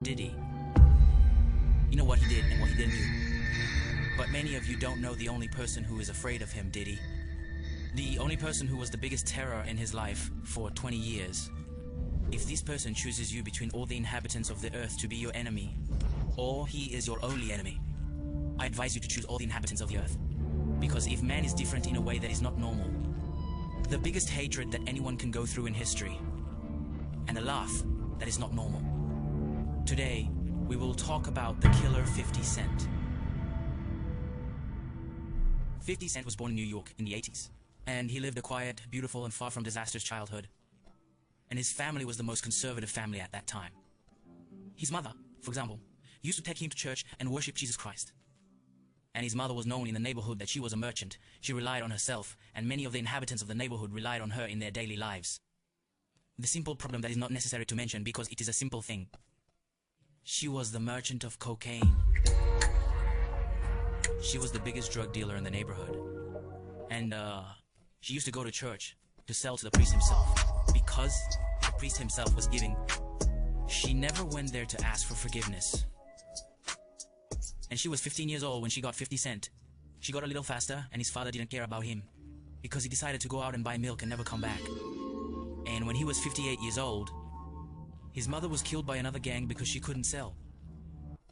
Didi. You know what he did and what he didn't do. But many of you don't know the only person who is afraid of him, Didi. The only person who was the biggest terror in his life for 20 years. If this person chooses you between all the inhabitants of the earth to be your enemy, or he is your only enemy, I advise you to choose all the inhabitants of the earth. Because if man is different in a way that is not normal, the biggest hatred that anyone can go through in history, and a laugh that is not normal. Today, we will talk about the killer 50 Cent. 50 Cent was born in New York in the 80s, and he lived a quiet, beautiful, and far from disastrous childhood. And his family was the most conservative family at that time. His mother, for example, used to take him to church and worship Jesus Christ. And his mother was known in the neighborhood that she was a merchant. She relied on herself, and many of the inhabitants of the neighborhood relied on her in their daily lives. The simple problem that is not necessary to mention because it is a simple thing. She was the merchant of cocaine. She was the biggest drug dealer in the neighborhood. And she used to go to church to sell to the priest himself. Because the priest himself was giving, she never went there to ask for forgiveness. And she was 15 years old when she got 50 Cent. She got a little faster, and his father didn't care about him, because he decided to go out and buy milk and never come back. And when he was 58 years old, his mother was killed by another gang because she couldn't sell.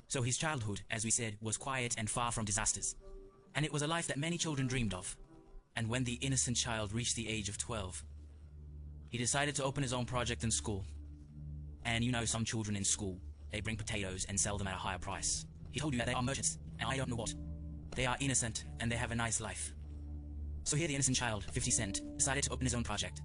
So his childhood, as we said, was quiet and far from disasters. And it was a life that many children dreamed of. And when the innocent child reached the age of 12, he decided to open his own project in school. And you know, some children in school, they bring potatoes and sell them at a higher price. He told you that they are merchants, and I don't know what. They are innocent, and they have a nice life. So here the innocent child, 50 Cent, decided to open his own project.